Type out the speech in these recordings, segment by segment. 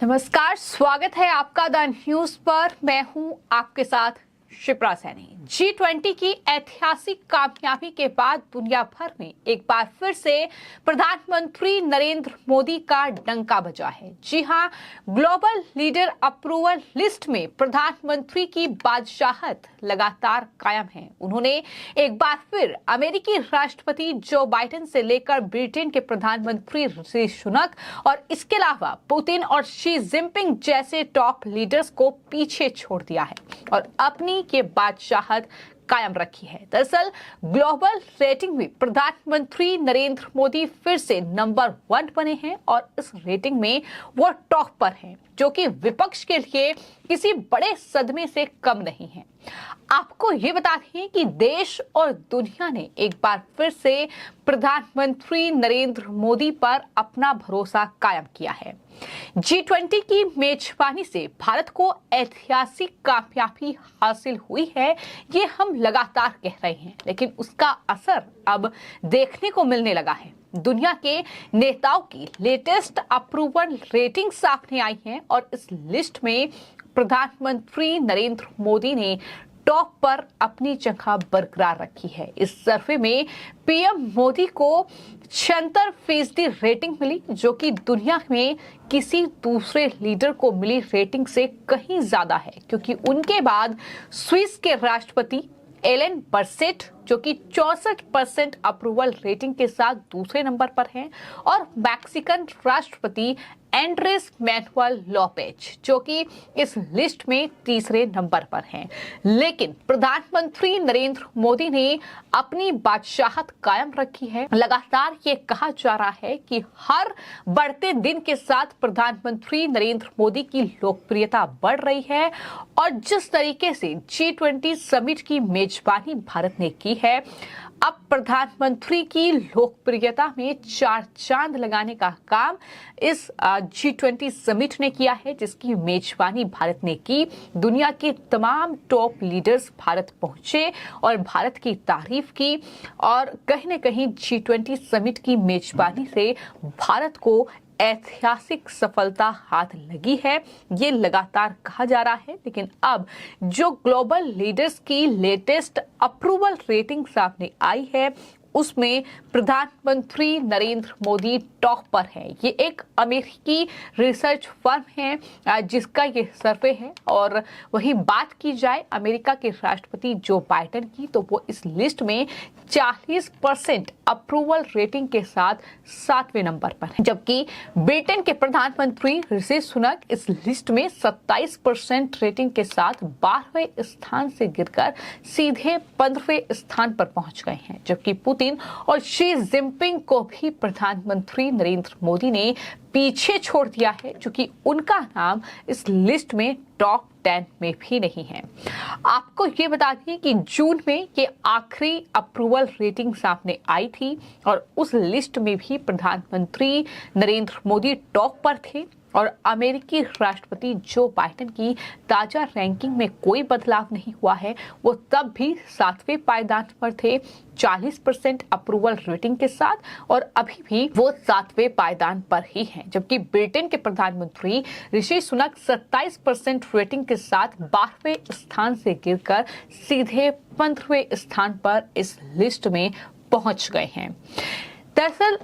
नमस्कार, स्वागत है आपका द न्यूज पर। मैं हूं आपके साथ शिप्रा सैनी। G20 की ऐतिहासिक कामयाबी के बाद दुनिया भर में एक बार फिर से प्रधानमंत्री नरेंद्र मोदी का डंका बजा है। जी हां, ग्लोबल लीडर अप्रूवल लिस्ट में प्रधानमंत्री की बादशाहत लगातार कायम है। उन्होंने एक बार फिर अमेरिकी राष्ट्रपति जो बाइडेन से लेकर ब्रिटेन के प्रधानमंत्री ऋषि सुनक और इसके अलावा पुतिन और शी जिनपिंग जैसे टॉप लीडर्स को पीछे छोड़ दिया है और अपनी ये बादशाहत कायम रखी है। दरअसल ग्लोबल रेटिंग में प्रधानमंत्री नरेंद्र मोदी फिर से नंबर 1 बने हैं और इस रेटिंग में वो टॉप पर हैं, जो कि विपक्ष के लिए किसी बड़े सदमे से कम नहीं है। आपको ये बता दें कि देश और दुनिया ने एक बार फिर से प्रधानमंत्री नरेंद्र मोदी पर अपना भरोसा कायम किया है। G20 की मेजबानी से भारत को ऐतिहासिक कामयाबी हासिल हुई है, ये हम लगातार कह रहे हैं, लेकिन उसका असर अब देखने को मिलने लगा है। दुनिया के नेताओं की लेटेस्ट अप्रूवल रेटिंग सामने आई है और इस लिस्ट में प्रधानमंत्री नरेंद्र मोदी ने टॉप पर अपनी जगह बरकरार रखी है। इस सर्वे में पीएम मोदी को 76% रेटिंग मिली, जो कि दुनिया में किसी दूसरे लीडर को मिली रेटिंग से कहीं ज्यादा है, क्योंकि उनके बाद स्विस के राष्ट्रपति एलन बर्सेट जो कि 64% अप्रूवल रेटिंग के साथ दूसरे नंबर पर हैं और मैक्सिकन राष्ट्रपति एंड्रेस मैनुअल लोपेज जो कि इस लिस्ट में तीसरे नंबर पर हैं। लेकिन प्रधानमंत्री नरेंद्र मोदी ने अपनी बादशाहत कायम रखी है। लगातार ये कहा जा रहा है कि हर बढ़ते दिन के साथ प्रधानमंत्री नरेंद्र मोदी की लोकप्रियता बढ़ रही है और जिस तरीके से G20 समिट की मेजबानी भारत ने की है, अब प्रधानमंत्री की लोकप्रियता में 4 चांद लगाने का काम इस G20 समिट ने किया है, जिसकी मेजबानी भारत ने की। दुनिया के तमाम टॉप लीडर्स भारत पहुंचे और भारत की तारीफ की और कहीं न कहीं G20 समिट की मेजबानी से भारत को ऐतिहासिक सफलता हाथ लगी है, ये लगातार कहा जा रहा है। लेकिन अब जो ग्लोबल लीडर्स की लेटेस्ट अप्रूवल रेटिंग सामने आई है, उसमें प्रधानमंत्री नरेंद्र मोदी टॉप पर है। ये एक अमेरिकी रिसर्च फर्म है जिसका ये सर्वे है और वही बात की जाए अमेरिका के राष्ट्रपति जो बाइडेन की, तो वो इस लिस्ट में 40% अप्रूवल रेटिंग के साथ 7वें नंबर पर है, जबकि ब्रिटेन के प्रधानमंत्री ऋषि सुनक इस लिस्ट में 27% रेटिंग के साथ 12वें स्थान से गिरकर सीधे 15वें स्थान पर पहुंच गए हैं, जबकि पुतिन और शी जिनपिंग को भी प्रधानमंत्री नरेंद्र मोदी ने पीछे छोड़ दिया है, क्योंकि उनका नाम इस लिस्ट में टॉप 10 में भी नहीं है। आपको ये बता दें कि जून में ये आखिरी अप्रूवल रेटिंग सामने आई थी और उस लिस्ट में भी प्रधानमंत्री नरेंद्र मोदी टॉप पर थे और अमेरिकी राष्ट्रपति जो बाइडेन की ताजा रैंकिंग में कोई बदलाव नहीं हुआ है। वो तब भी 7वें पायदान पर थे 40% अप्रूवल रेटिंग के साथ और अभी भी वो 7वें पायदान पर ही हैं, जबकि ब्रिटेन के प्रधानमंत्री ऋषि सुनक 27% रेटिंग के साथ 12वें स्थान से गिरकर सीधे 15वें स्थान पर इस लिस्ट में पहुंच गए हैं। दरअसल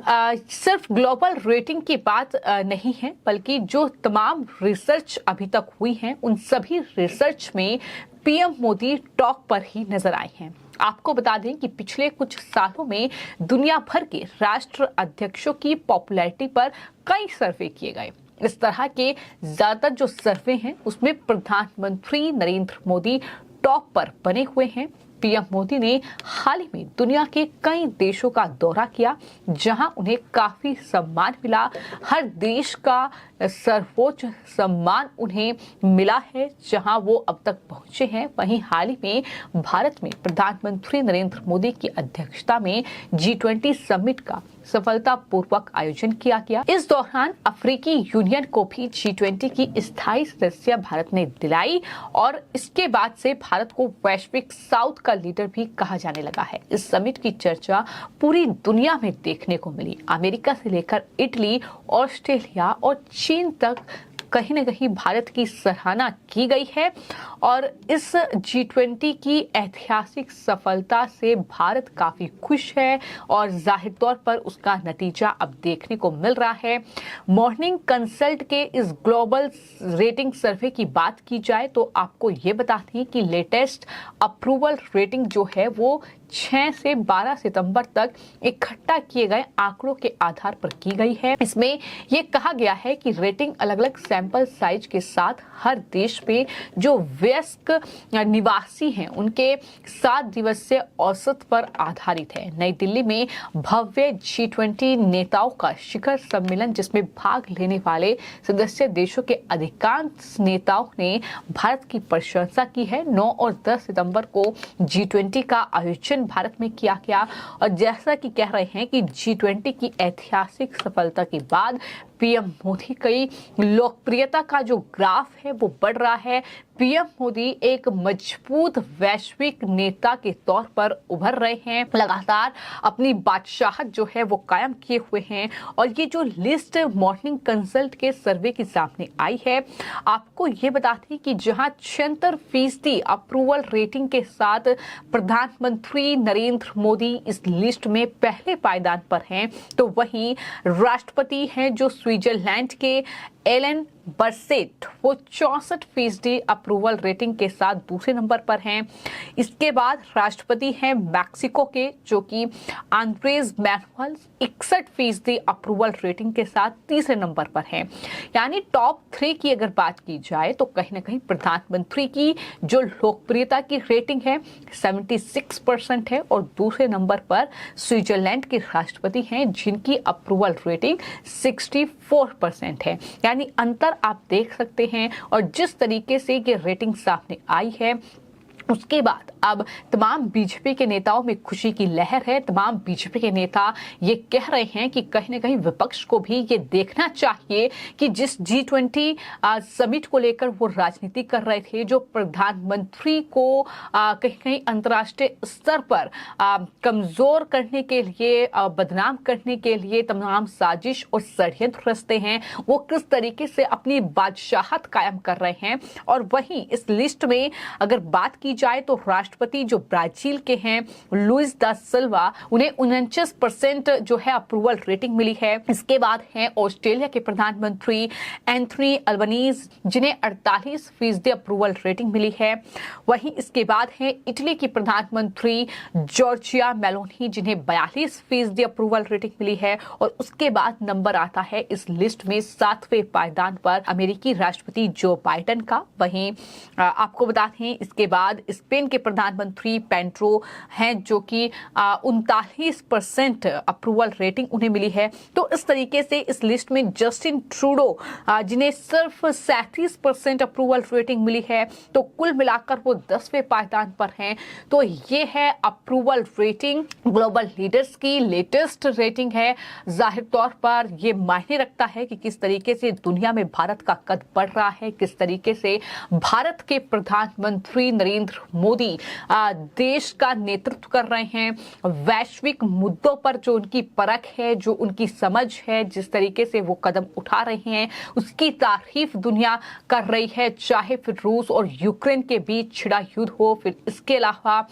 सिर्फ ग्लोबल रेटिंग की बात नहीं है, बल्कि जो तमाम रिसर्च अभी तक हुई हैं, उन सभी रिसर्च में पीएम मोदी टॉप पर ही नजर आए हैं। आपको बता दें कि पिछले कुछ सालों में दुनिया भर के राष्ट्र अध्यक्षों की पॉपुलैरिटी पर कई सर्वे किए गए। इस तरह के ज्यादातर जो सर्वे हैं उसमें प्रधानमंत्री नरेंद्र मोदी टॉप पर बने हुए हैं। पीएम मोदी ने हाल ही में दुनिया के कई देशों का दौरा किया, जहां उन्हें काफी सम्मान मिला। हर देश का सर्वोच्च सम्मान उन्हें मिला है जहां वो अब तक पहुंचे हैं। वहीं हाल ही में भारत में प्रधानमंत्री नरेंद्र मोदी की अध्यक्षता में G20 समिट का सफलतापूर्वक आयोजन किया गया। इस दौरान अफ्रीकी यूनियन को भी G20 की स्थायी सदस्य भारत ने दिलाई और इसके बाद से भारत को वैश्विक साउथ का लीडर भी कहा जाने लगा है। इस समिट की चर्चा पूरी दुनिया में देखने को मिली। अमेरिका से लेकर इटली, ऑस्ट्रेलिया और चीन तक कहीं न कहीं भारत की सराहना की गई है और इस G20 की ऐतिहासिक सफलता से भारत काफी खुश है और जाहिर तौर पर उसका नतीजा अब देखने को मिल रहा है। मॉर्निंग कंसल्ट के इस ग्लोबल रेटिंग सर्वे की बात की जाए तो आपको ये बता दें कि लेटेस्ट अप्रूवल रेटिंग जो है वो 6 से 12 सितंबर तक इकट्ठा किए गए आंकड़ों के आधार पर की गई है। इसमें यह कहा गया है कि रेटिंग अलग अलग सैंपल साइज के साथ हर देश में जो वयस्क निवासी हैं उनके 7 दिवसीय औसत पर आधारित है। नई दिल्ली में भव्य G20 नेताओं का शिखर सम्मेलन जिसमें भाग लेने वाले सदस्य देशों के अधिकांश नेताओं ने भारत की प्रशंसा की है। 9 और 10 सितंबर को G20 का आयोजन भारत में किया गया और जैसा कि कह रहे हैं कि G20 की ऐतिहासिक सफलता के बाद पीएम मोदी की लोकप्रियता का जो ग्राफ है वो बढ़ रहा है। पीएम मोदी एक मजबूत वैश्विक नेता के तौर पर उभर रहे हैं, लगातार अपनी बादशाहत जो है वो कायम किए हुए हैं और ये जो लिस्ट मॉर्निंग कंसल्ट के सर्वे के सामने आई है, आपको ये बताती कि जहां 76% अप्रूवल रेटिंग के साथ प्रधानमंत्री नरेंद्र मोदी इस लिस्ट में पहले पायदान पर हैं, तो वहीं राष्ट्रपति हैं जो स्विट्जरलैंड के एलन बरसेट वो 64% अप्रूवल रेटिंग के साथ दूसरे नंबर पर हैं। इसके बाद राष्ट्रपति हैं मैक्सिको के जो कि आंद्रेज मैनुअल 61% अप्रूवल रेटिंग के साथ तीसरे नंबर पर हैं। यानी टॉप 3 की अगर बात की जाए तो कहीं ना कहीं प्रधानमंत्री की जो लोकप्रियता की रेटिंग है 76% है और दूसरे नंबर पर स्विट्जरलैंड के राष्ट्रपति हैं जिनकी अप्रूवल रेटिंग 64% है। यानी अंतर आप देख सकते हैं और जिस तरीके से ये रेटिंग सामने आई है उसके बाद अब तमाम बीजेपी के नेताओं में खुशी की लहर है। तमाम बीजेपी के नेता ये कह रहे हैं कि कहीं ना कहीं विपक्ष को भी ये देखना चाहिए कि जिस G20 समिट को लेकर वो राजनीति कर रहे थे, जो प्रधानमंत्री को कहीं कहीं अंतर्राष्ट्रीय स्तर पर कमजोर करने के लिए बदनाम करने के लिए तमाम साजिश और षड्यंत्र रचते हैं, वो किस तरीके से अपनी बादशाहत कायम कर रहे हैं। और वहीं इस लिस्ट में अगर बात की जाए तो राष्ट्रपति जो ब्राजील के हैं लुइस दा सिल्वा, उन्हें 49% जो है अप्रूवल रेटिंग मिली है। इसके बाद हैं ऑस्ट्रेलिया के प्रधानमंत्री एंथनी अल्बनीज जिन्हें 48% अप्रूवल रेटिंग मिली है। वहीं इसके बाद हैं इटली की प्रधानमंत्री जॉर्जिया मेलोनी जिन्हें 42% अप्रूवल रेटिंग मिली है। और उसके बाद नंबर आता है इस लिस्ट में 7वें पायदान पर अमेरिकी राष्ट्रपति जो बाइडेन का। वहीं आपको बता दें इसके बाद स्पेन के प्रधानमंत्री पेड्रो हैं जो कि 39% अप्रूवल रेटिंग उन्हें मिली है। तो इस तरीके से इस लिस्ट में जस्टिन ट्रूडो जिन्हें सिर्फ 37% अप्रूवल रेटिंग मिली है, तो कुल मिलाकर वो 10वें पायदान पर हैं। तो ये है अप्रूवल रेटिंग ग्लोबल लीडर्स की लेटेस्ट रेटिंग है। जाहिर तौर पर ये मायने रखता है कि किस तरीके से दुनिया में भारत का कद बढ़ रहा है, किस तरीके से भारत के प्रधानमंत्री नरेंद्र मोदी देश का नेतृत्व कर रहे हैं। वैश्विक मुद्दों पर जो उनकी परख है, जो उनकी समझ है, जिस तरीके से वो कदम उठा रहे हैं उसकी तारीफ दुनिया कर रही है। चाहे फिर रूस और यूक्रेन के बीच छिड़ा युद्ध हो, फिर इसके अलावा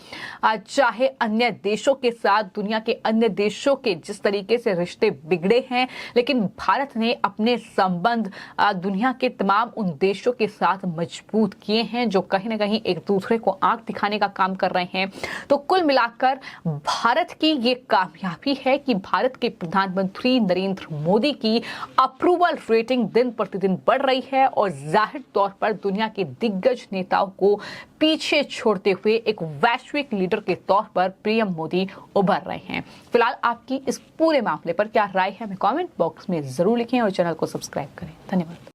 चाहे अन्य देशों के साथ दुनिया के अन्य देशों के जिस तरीके से रिश्ते बिगड़े हैं, लेकिन भारत ने अपने संबंध दुनिया के तमाम उन देशों के साथ मजबूत किए हैं जो कहीं ना कहीं एक दूसरे को आंख दिखाने का काम कर रहे हैं। तो कुल मिलाकर भारत की ये कामयाबी है कि भारत के प्रधानमंत्री नरेंद्र मोदी की अप्रूवल रेटिंग दिन प्रतिदिन बढ़ रही है और जाहिर तौर पर दुनिया के दिग्गज नेताओं को पीछे छोड़ते हुए एक वैश्विक लीडर के तौर पर पीएम मोदी उभर रहे हैं। फिलहाल आपकी इस पूरे मामले पर क्या राय है, हमें कमेंट बॉक्स में जरूर लिखें और चैनल को सब्सक्राइब करें। धन्यवाद।